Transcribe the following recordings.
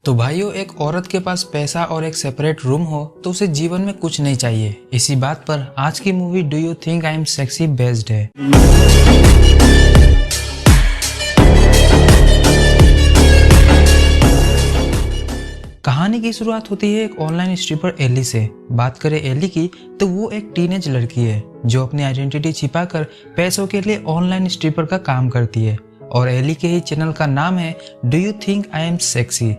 तो भाइयों, एक औरत के पास पैसा और एक सेपरेट रूम हो तो उसे जीवन में कुछ नहीं चाहिए। इसी बात पर आज की movie do you think I am sexy based है। कहानी की शुरुआत होती है एक ऑनलाइन स्ट्रिपर एली से। बात करें एली की तो वो एक टीनेज लड़की है जो अपनी आइडेंटिटी छिपाकर पैसों के लिए ऑनलाइन स्ट्रिपर का काम करती है और एली के ही चैनल का नाम है do you think I am sexy.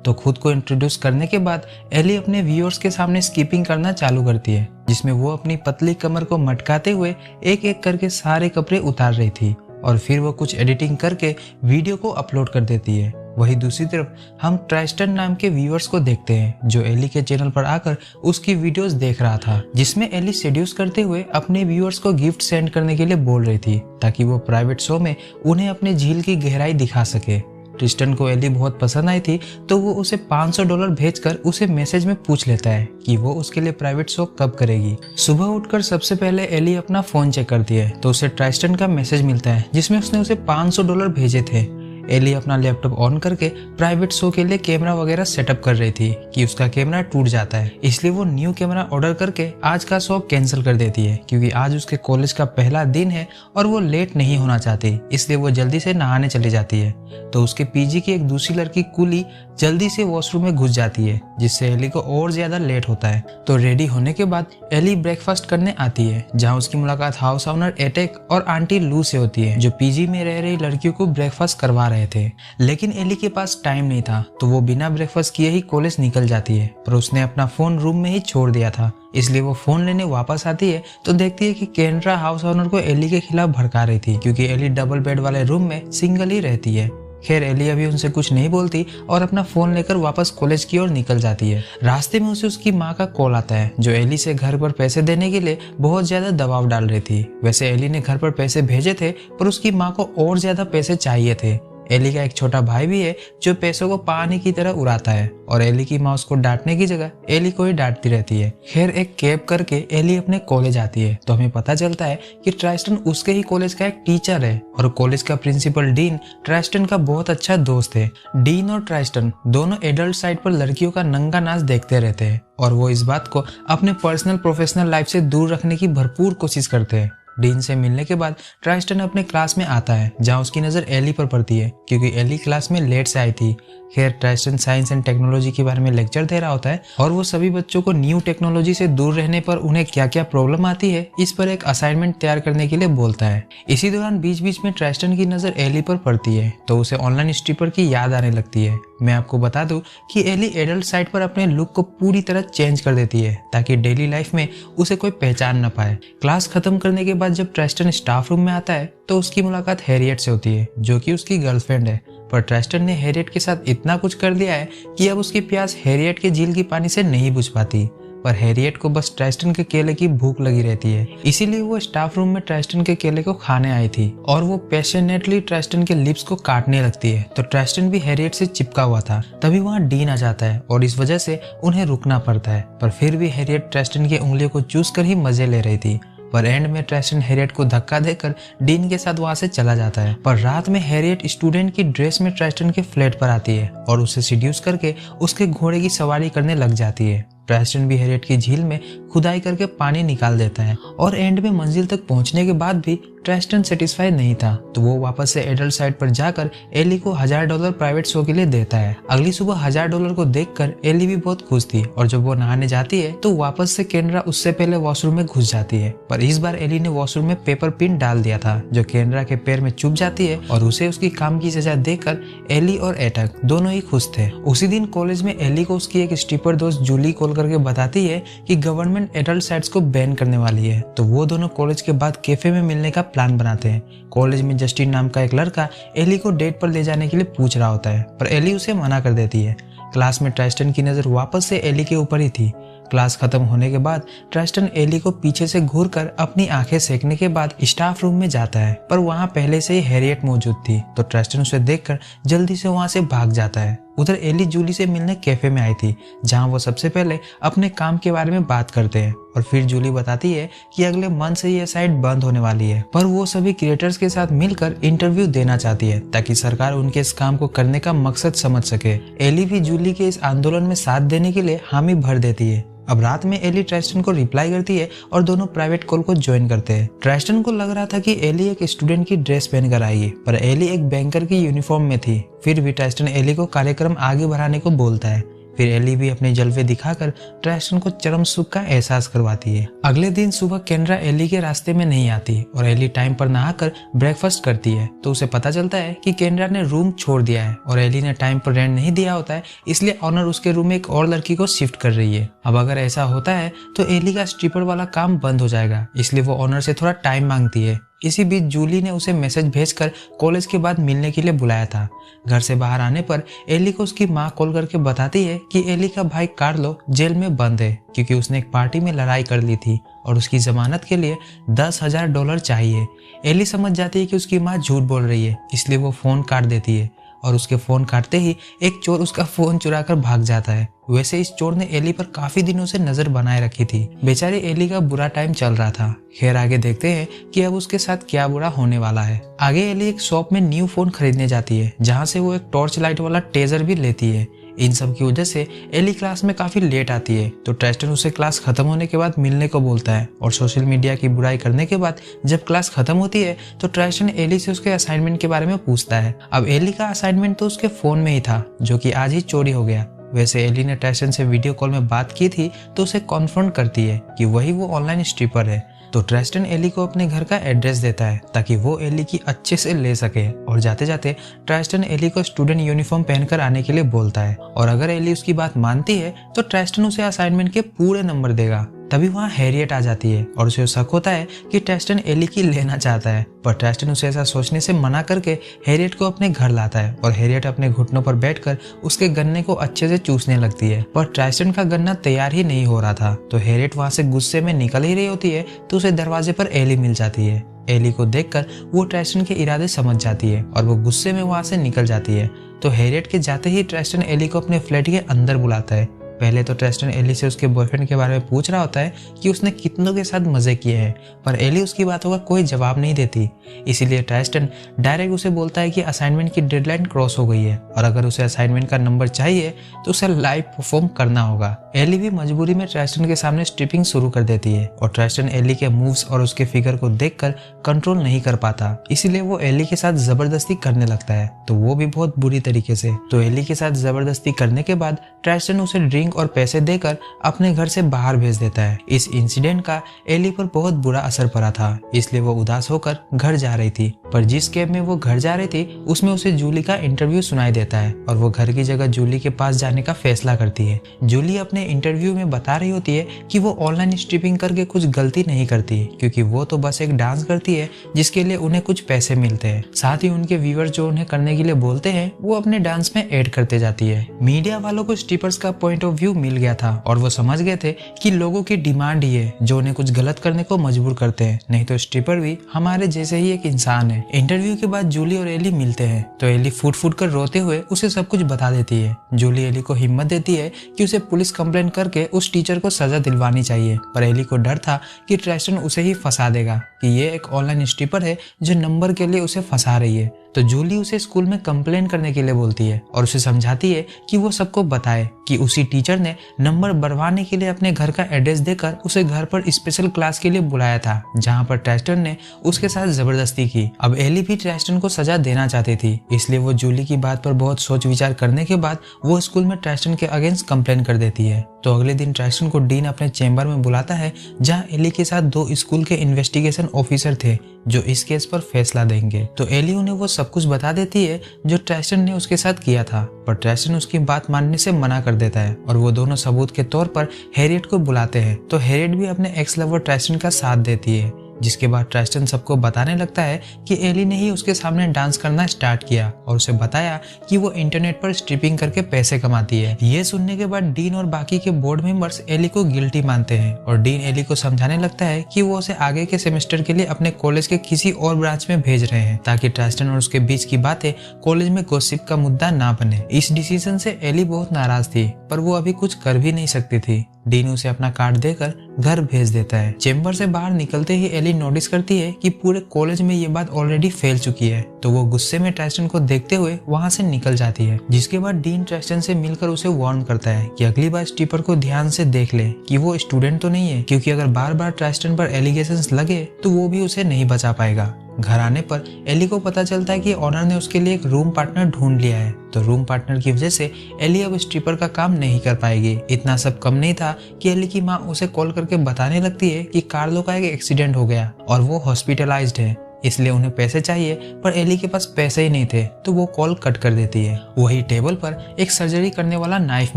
तो खुद को इंट्रोड्यूस करने के बाद एली अपने व्यूअर्स के सामने स्किपिंग करना चालू करती है, जिसमें वो अपनी पतली कमर को मटकाते हुए एक एक करके सारे कपड़े उतार रही थी और फिर वो कुछ एडिटिंग करके वीडियो को अपलोड कर देती है। वहीं दूसरी तरफ हम ट्राइस्टन नाम के व्यूअर्स को देखते हैं जो एली के चैनल पर आकर उसकी वीडियोस देख रहा था, जिसमें एली सेड्यूस करते हुए अपने व्यूअर्स को गिफ्ट सेंड करने के लिए बोल रही थी ताकि वो प्राइवेट शो में उन्हें अपने झील की गहराई दिखा सके। ट्रिस्टन को एली बहुत पसंद आई थी तो वो उसे $500 भेजकर उसे मैसेज में पूछ लेता है कि वो उसके लिए प्राइवेट शो कब करेगी। सुबह उठकर सबसे पहले एली अपना फोन चेक करती है तो उसे ट्राइस्टन का मैसेज मिलता है जिसमें उसने उसे $500 भेजे थे। एली अपना लैपटॉप ऑन करके प्राइवेट शो के लिए कैमरा वगैरह सेटअप कर रही थी कि उसका कैमरा टूट जाता है, इसलिए वो न्यू कैमरा ऑर्डर करके आज का शो कैंसिल कर देती है क्योंकि आज उसके कॉलेज का पहला दिन है और वो लेट नहीं होना चाहती, इसलिए वो जल्दी से नहाने चली जाती है। तो उसके पीजी की एक दूसरी लड़की कुली जल्दी से वॉशरूम में घुस जाती है जिससे एली को और ज्यादा लेट होता है। तो रेडी होने के बाद एली ब्रेकफास्ट करने आती है जहाँ उसकी मुलाकात हाउस ओनर एटेक और आंटी लू से होती है जो पीजी में रह रही लड़कियों को ब्रेकफास्ट करवा रहे थे। लेकिन एली के पास टाइम नहीं था तो वो बिना ब्रेकफास्ट किए ही कॉलेज निकल जाती है, पर उसने अपना फोन रूम में ही छोड़ दिया था, इसलिए वो फोन लेने वापस आती है तो देखती है कि केंड्रा हाउस ओनर को एली के खिलाफ भड़का रही थी क्योंकि एली डबल बेड वाले रूम में सिंगल ही रहती है। खैर एली अभी उनसे कुछ नहीं बोलती और अपना फोन लेकर वापस कॉलेज की ओर निकल जाती है। रास्ते में उसे उसकी माँ का कॉल आता है जो एली से घर पर पैसे देने के लिए बहुत ज्यादा दबाव डाल रही थी। वैसे एली ने घर पर पैसे भेजे थे पर उसकी माँ को और ज्यादा पैसे चाहिए थे। एली का एक छोटा भाई भी है जो पैसों को पानी की तरह उड़ाता है और एली की माँ उसको डांटने की जगह एली को ही डांटती रहती है। खैर एक कैब करके एली अपने कॉलेज आती है तो हमें पता चलता है कि ट्राइस्टन उसके ही कॉलेज का एक टीचर है और कॉलेज का प्रिंसिपल डीन ट्राइस्टन का बहुत अच्छा दोस्त है। डीन और ट्राइस्टन दोनों एडल्ट साइड पर लड़कियों का नंगा नाच देखते रहते हैं और वो इस बात को अपने पर्सनल प्रोफेशनल लाइफ से दूर रखने की भरपूर कोशिश करते हैं। डीन से मिलने के बाद ट्राइस्टन अपने क्लास में आता है जहाँ उसकी नज़र एली पर पड़ती है क्योंकि एली क्लास में लेट से आई थी। खैर ट्राइस्टन साइंस एंड टेक्नोलॉजी के बारे में लेक्चर दे रहा होता है और वो सभी बच्चों को न्यू टेक्नोलॉजी से दूर रहने पर उन्हें क्या क्या प्रॉब्लम आती है इस पर एक असाइनमेंट तैयार करने के लिए बोलता है। इसी दौरान बीच बीच में ट्राइस्टन की नज़र एली पर पड़ती है तो उसे ऑनलाइन स्ट्रिपर की याद आने लगती है। मैं आपको बता दूं कि एली एडल्ट साइड पर अपने लुक को पूरी तरह चेंज कर देती है ताकि डेली लाइफ में उसे कोई पहचान न पाए। क्लास खत्म करने के बाद जब ट्राइस्टन स्टाफ रूम में आता है तो उसकी मुलाकात हैरियट से होती है जो कि उसकी गर्लफ्रेंड है, पर ट्राइस्टन ने हैरियट के साथ इतना कुछ कर दिया है कि अब उसकी प्यास हैरियट के झील की पानी से नहीं बुझ पाती, पर हैरियट को बस ट्राइस्टन के केले की भूख लगी रहती है, इसीलिए वो स्टाफ रूम में ट्राइस्टन के केले को खाने आई थी और वो पैशनेटली ट्राइस्टन के लिप्स को काटने लगती है। तो ट्राइस्टन भी हैरियट से चिपका हुआ था, तभी वहाँ डीन आ जाता है और इस वजह से उन्हें रुकना पड़ता है, पर फिर भी हैरियट ट्राइस्टन की उंगलियों को चूस कर ही मजे ले रही थी। पर एंड में ट्राइस्टन हैरियट को धक्का देकर डीन के साथ वहां से चला जाता है। पर रात में हैरियट स्टूडेंट की ड्रेस में ट्राइस्टन के फ्लैट पर आती है और उसे सीड्यूस करके उसके घोड़े की सवारी करने लग जाती है। ट्राइस्टन भी हैरियट की झील में खुदाई करके पानी निकाल देता है और एंड में मंजिल तक पहुंचने के बाद भी ट्राइस्टन सेटिस्फाइड नहीं था तो वो वापस से एडल्ट साइड पर जाकर एली को $1000 प्राइवेट शो के लिए देता है। अगली सुबह $1000 को देखकर एली भी बहुत खुश थी और जब वो नहाने जाती है तो वापस से केंड्रा उससे पहले वॉशरूम में घुस जाती है, पर इस बार एली ने वॉशरूम में पेपर पिन डाल दिया था जो केंड्रा के पैर में चुभ जाती है और उसे उसकी काम की सजा देकर एली और एटक दोनों ही खुश थे। उसी दिन कॉलेज में एली को उसकी एक स्ट्रिपर दोस्त जूली कॉल करके बताती है कि गवर्नमेंट एडल्ट साइट्स को बैन करने वाली है, तो वो दोनों कॉलेज के बाद कैफे में मिलने का प्लान बनाते हैं। कॉलेज में जस्टिन नाम का एक लड़का एली को डेट पर ले जाने के लिए पूछ रहा होता है पर एली उसे मना कर देती है। क्लास में ट्राइस्टन की नजर वापस से एली के ऊपर ही थी। क्लास खत्म होने के बाद ट्राइस्टन एली को पीछे से घूरकर अपनी आंखें सेकने के बाद स्टाफ रूम में जाता है, पर वहां पहले से ही हैरियट मौजूद थी तो ट्राइस्टन उसे देखकर जल्दी से वहां से भाग जाता है। उधर एली जूली से मिलने कैफे में आई थी जहां वो सबसे पहले अपने काम के बारे में बात करते हैं और फिर जूली बताती है कि अगले मंथ से यह साइट बंद होने वाली है, पर वो सभी क्रिएटर्स के साथ मिलकर इंटरव्यू देना चाहती है ताकि सरकार उनके इस काम को करने का मकसद समझ सके। एली भी जूली एली के इस आंदोलन में साथ देने के लिए हामी भर देती है। अब रात में एली ट्रेस्टन को रिप्लाई करती है और दोनों प्राइवेट कॉल को ज्वाइन करते हैं। ट्रेस्टन को लग रहा था कि एली एक स्टूडेंट की ड्रेस पहनकर आई है, पर एली एक बैंकर की यूनिफॉर्म में थी। फिर भी ट्रेस्टन एली को कार्यक्रम आगे बढ़ाने को बोलता है। फिर एली भी अपने जलवे दिखाकर ट्रेस्टन को चरम सुख का एहसास करवाती है। अगले दिन सुबह केंड्रा एली के रास्ते में नहीं आती और एली टाइम पर नहाकर ब्रेकफास्ट करती है, तो उसे पता चलता है कि केंड्रा ने रूम छोड़ दिया है और एली ने टाइम पर रेंट नहीं दिया होता है, इसलिए ऑनर उसके रूम में एक और लड़की को शिफ्ट कर रही है। अब अगर ऐसा होता है तो एली का स्ट्रिपर वाला काम बंद हो जाएगा, इसलिए वो ऑनर से थोड़ा टाइम मांगती है। इसी बीच जूली ने उसे मैसेज भेजकर कॉलेज के बाद मिलने के लिए बुलाया था। घर से बाहर आने पर एली को उसकी माँ कॉल करके बताती है कि एली का भाई कार्लो जेल में बंद है, क्योंकि उसने एक पार्टी में लड़ाई कर ली थी और उसकी जमानत के लिए $10,000 चाहिए। एली समझ जाती है कि उसकी माँ झूठ बोल रही है, इसलिए वो फोन काट देती है और उसके फोन काटते ही एक चोर उसका फोन चुराकर भाग जाता है। वैसे इस चोर ने एली पर काफी दिनों से नजर बनाए रखी थी। बेचारी एली का बुरा टाइम चल रहा था। खैर आगे देखते हैं कि अब उसके साथ क्या बुरा होने वाला है। आगे एली एक शॉप में न्यू फोन खरीदने जाती है, जहाँ से वो एक टॉर्च लाइट वाला टेजर भी लेती है। इन सब की वजह से एली क्लास में काफी लेट आती है, तो ट्रेस्टन उसे क्लास खत्म होने के बाद मिलने को बोलता है और सोशल मीडिया की बुराई करने के बाद जब क्लास खत्म होती है तो ट्रेस्टन एली से उसके असाइनमेंट के बारे में पूछता है। अब एली का असाइनमेंट तो उसके फोन में ही था, जो कि आज ही चोरी हो गया। वैसे एली ने ट्रेस्टन से वीडियो कॉल में बात की थी, तो उसे कॉन्फ्रंट करती है कि वही वो ऑनलाइन स्ट्रिपर है। तो ट्रेस्टन एली को अपने घर का एड्रेस देता है ताकि वो एली की अच्छे से ले सके, और जाते जाते ट्रेस्टन एली को स्टूडेंट यूनिफॉर्म पहनकर आने के लिए बोलता है, और अगर एली उसकी बात मानती है तो ट्रेस्टन उसे असाइनमेंट के पूरे नंबर देगा। तभी वहाँ हैरियट आ जाती है और उसे शक होता है कि ट्रेस्टन एली की लेना चाहता है, पर ट्रेस्टन उसे ऐसा सोचने से मना करके हैरियट को अपने घर लाता है और हैरियट अपने घुटनों पर बैठकर उसके गन्ने को अच्छे से चूसने लगती है। पर ट्रेस्टन का गन्ना तैयार ही नहीं हो रहा था, तो हैरियट वहाँ से गुस्से में निकल ही रही होती है तो उसे दरवाजे पर एली मिल जाती है। एली को देखकर वो ट्रेस्टन के इरादे समझ जाती है और वो गुस्से में वहाँ से निकल जाती है। तो हैरियट के जाते ही ट्रेस्टन एली को अपने फ्लैट के अंदर बुलाता है। पहले तो ट्रेस्टन एली से उसके बॉयफ्रेंड के बारे में पूछ रहा होता है कि उसने कितनों के साथ मजे किए हैं, पर एली उसकी बातों का कोई जवाब नहीं देती। इसीलिए ट्रेस्टन डायरेक्ट उसे बोलता है कि असाइनमेंट की डेडलाइन क्रॉस हो गई है और अगर उसे असाइनमेंट का नंबर चाहिए तो उसे लाइव परफॉर्म करना होगा। एली भी मजबूरी में ट्रेस्टन के सामने स्ट्रिपिंग शुरू कर देती है और ट्रेस्टन एली के मूव्स और उसके फिगर को देखकर कंट्रोल नहीं कर पाता, इसीलिए वो एली के साथ जबरदस्ती करने लगता है, तो वो भी बहुत बुरी तरीके से। तो एली के साथ जबरदस्ती करने के बाद ट्रेस्टन उसे ड्रिंक और पैसे देकर अपने घर से बाहर भेज देता है। इस इंसिडेंट का एली पर बहुत बुरा असर पड़ा था, इसलिए वो उदास होकर घर जा रही थी। पर जिस कैब में वो घर जा रही थी उसमें उसे जूली का इंटरव्यू सुनाई देता है और वो घर की जगह जूली के पास जाने का फैसला करती है। जूली अपने इंटरव्यू में बता रही होती है कि वो ऑनलाइन स्ट्रिपिंग करके कुछ गलती नहीं करती, क्योंकि वो तो बस एक डांस करती है जिसके लिए उन्हें कुछ पैसे मिलते हैं। साथ ही उनके व्यूअर्स जो उन्हें करने के लिए बोलते हैं वो अपने डांस में ऐड करते जाती है। मीडिया वालों को स्ट्रिपर्स का पॉइंट ऑफ व्यू मिल गया था और वो समझ गए थे कि लोगों की डिमांड ही है जो उन्हें कुछ गलत करने को मजबूर करते हैं, नहीं तो स्ट्रिपर भी हमारे जैसे ही एक इंसान है। इंटरव्यू के बाद जूली और एली मिलते हैं तो एली फूट फूट कर रोते हुए उसे सब कुछ बता देती है। जूली एली को हिम्मत देती है कि उसे पुलिस कंप्लेंट करके उस टीचर को सजा दिलवानी चाहिए, पर एली को डर था कि ट्रेस्टन उसे ही फंसा देगा कि ये एक ऑनलाइन स्ट्रिपर है जो नंबर के लिए उसे फंसा रही है। तो जूली उसे स्कूल में कंप्लेन करने के लिए बोलती है और उसे समझाती है कि वो सबको बताए कि उसी टीचर ने नंबर बढ़वाने के लिए अपने घर का एड्रेस देकर उसे घर पर स्पेशल क्लास के लिए बुलाया था, जहां पर ट्रेस्टन ने उसके साथ जबरदस्ती की। अब एली भी ट्रेस्टन को सजा देना चाहती थी, इसलिए वो जूली की बात पर बहुत सोच विचार करने के बाद वो स्कूल में ट्रेस्टन के अगेंस्ट कंप्लेन कर देती है। तो अगले दिन ट्रेस्टन को डीन अपने चैम्बर में बुलाता है, जहाँ एली के साथ 2 स्कूल के इन्वेस्टिगेशन ऑफिसर थे जो इस केस पर फैसला देंगे। तो एली उन्हें वो सब कुछ बता देती है जो ट्रेस्टन ने उसके साथ किया था, पर ट्रेस्टन उसकी बात मानने से मना कर देता है और वो दोनों सबूत के तौर पर हैरियट को बुलाते हैं। तो हैरियट भी अपने एक्स लवर ट्रेस्टन का साथ देती है, जिसके बाद ट्रेस्टन सबको बताने लगता है कि एली ने ही उसके सामने डांस करना स्टार्ट किया और उसे बताया कि वो इंटरनेट पर स्ट्रिपिंग करके पैसे कमाती है। ये सुनने के बाद डीन और बाकी के बोर्ड मेंबर्स एली को गिल्टी मानते हैं और डीन एली को समझाने लगता है कि वो उसे आगे के सेमेस्टर के लिए अपने कॉलेज के किसी और ब्रांच में भेज रहे हैं, ताकि ट्रेस्टन और उसके बीच की बातें कॉलेज में गॉसिप का मुद्दा ना बने। इस डिसीजन से एली बहुत नाराज थी, पर वो अभी कुछ कर भी नहीं सकती थी। डीन उसे अपना कार्ड देकर घर भेज देता है। चेम्बर से बाहर निकलते ही एली नोटिस करती है कि पूरे कॉलेज में ये बात ऑलरेडी फैल चुकी है, तो वो गुस्से में ट्राइस्टन को देखते हुए वहाँ से निकल जाती है। जिसके बाद डीन ट्राइस्टन से मिलकर उसे वार्न करता है कि अगली बार स्टीपर को ध्यान से देख ले कि वो स्टूडेंट तो नहीं है, क्योंकि अगर बार बार ट्राइस्टन पर एलिगेशंस लगे तो वो भी उसे नहीं बचा पाएगा। घर आने पर एली को पता चलता है कि ऑनर ने उसके लिए एक रूम पार्टनर ढूंढ लिया है, तो रूम पार्टनर की वजह से एली अब स्ट्रिपर का काम नहीं कर पाएगी। इतना सब कम नहीं था कि एली की माँ उसे कॉल करके बताने लगती है कि कार्लो का एक एक्सीडेंट हो गया और वो हॉस्पिटलाइज्ड है, इसलिए उन्हें पैसे चाहिए, पर एली के पास पैसे ही नहीं थे, तो वो कॉल कट कर देती है। वही टेबल पर एक सर्जरी करने वाला नाइफ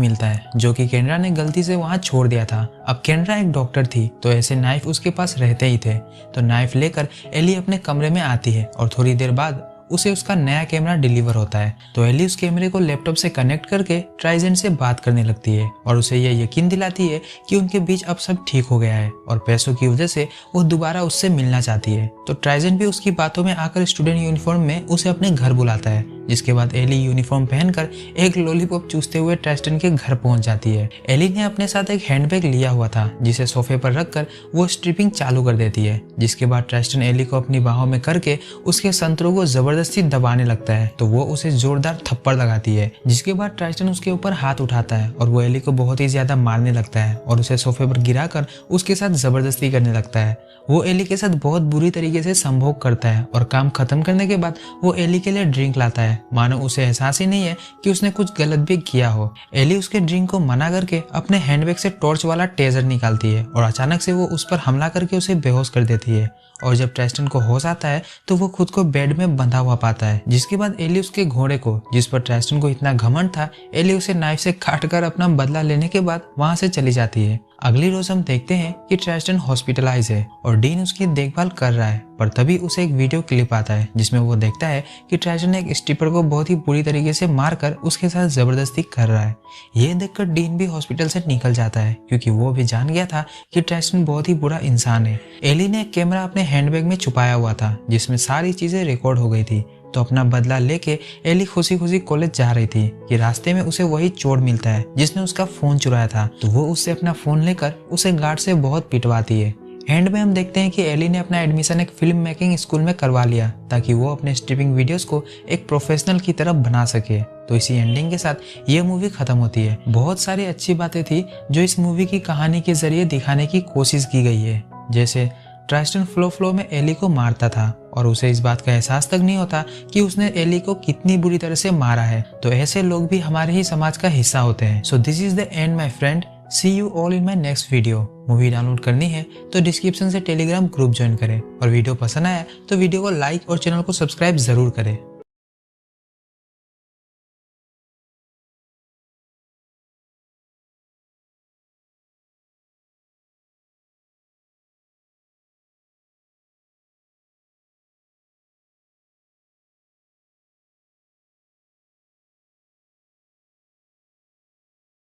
मिलता है जो कि केंड्रा ने गलती से वहां छोड़ दिया था। अब केंड्रा एक डॉक्टर थी, तो ऐसे नाइफ उसके पास रहते ही थे। तो नाइफ लेकर एली अपने कमरे में आती है और थोड़ी देर बाद उसे उसका नया कैमरा डिलीवर होता है। तो एली उस कैमरे को लैपटॉप से कनेक्ट करके ट्राइजेंट से बात करने लगती है और उसे यह यकीन दिलाती है कि उनके बीच अब सब ठीक हो गया है और पैसों की वजह से वो दोबारा उससे मिलना चाहती है। तो ट्राइजेंट भी उसकी बातों में आकर स्टूडेंट यूनिफॉर्म में उसे अपने घर बुलाता है, जिसके बाद एली यूनिफॉर्म पहनकर एक लॉलीपॉप चूसते हुए ट्राइस्टन के घर पहुंच जाती है। एली ने अपने साथ एक हैंडबैग लिया हुआ था, जिसे सोफे पर रखकर वो स्ट्रिपिंग चालू कर देती है। जिसके बाद ट्राइस्टन एली को अपनी बाहों में करके उसके संतरों को जबरदस्ती दबाने लगता है, तो वो उसे जोरदार थप्पड़ लगाती है। जिसके बाद ट्राइस्टन उसके ऊपर हाथ उठाता है और वो एली को बहुत ही ज्यादा मारने लगता है और उसे सोफे पर गिराकर उसके साथ जबरदस्ती करने लगता है। वो एली के साथ बहुत बुरी तरीके से संभोग करता है और काम खत्म करने के बाद वो एली के लिए ड्रिंक लाता है, मानो उसे एहसास ही नहीं है कि उसने कुछ गलत भी किया हो। एली उसके ड्रिंक को मना करके अपने हैंडबैग से टॉर्च वाला टेजर निकालती है और अचानक से वो उस पर हमला करके उसे बेहोश कर देती है। और जब ट्राइस्टन को होश आता है तो वो खुद को बेड में बंधा हुआ पाता है। जिसके बाद एली उसके घोड़े को, जिस पर ट्राइस्टन को इतना घमंड था, एली उसे नाइफ से काटकर अपना बदला लेने के बाद वहां से चली जाती है। अगली रोज हम देखते हैं कि ट्राइस्टन हॉस्पिटलाइज है और डीन उसकी देखभाल कर रहा है, पर तभी उसे एक वीडियो क्लिप आता है जिसमें वो देखता है कि ट्राइस्टन एक स्ट्रिपर को बहुत ही बुरी तरीके से मारकर उसके साथ जबरदस्ती कर रहा है। ये देखकर डीन भी हॉस्पिटल से निकल जाता है, क्योंकि वो भी जान गया था कि ट्राइस्टन बहुत ही बुरा इंसान है। एली ने एक कैमरा अपने हैंडबैग में छुपाया हुआ था जिसमें सारी चीजें रिकॉर्ड हो गई थी। तो अपना बदला लेके एली खुशी खुशी कॉलेज जा रही थी कि रास्ते में उसे वही चोर मिलता है जिसने उसका फोन चुराया था। तो वो उससे अपना फोन लेकर उसे गार्ड से बहुत पिटवाती है। एंड में हम देखते हैं कि एली ने अपना एडमिशन एक फिल्म मेकिंग स्कूल में करवा लिया ताकि वो अपने स्ट्रिपिंग वीडियोस को एक प्रोफेशनल की तरफ बना सके। तो इसी एंडिंग के साथ ये मूवी खत्म होती है। बहुत सारी अच्छी बातें थी जो इस मूवी की कहानी के जरिए दिखाने की कोशिश की गई है, जैसे ट्राइस्टन फ्लो में एली को मारता था और उसे इस बात का एहसास तक नहीं होता कि उसने एली को कितनी बुरी तरह से मारा है। तो ऐसे लोग भी हमारे ही समाज का हिस्सा होते हैं। So this is the end my friend, see you all in my next video. Movie download करनी है तो डिस्क्रिप्शन से टेलीग्राम ग्रुप ज्वाइन करें और वीडियो पसंद आया तो वीडियो को लाइक और चैनल को सब्सक्राइब जरूर करें।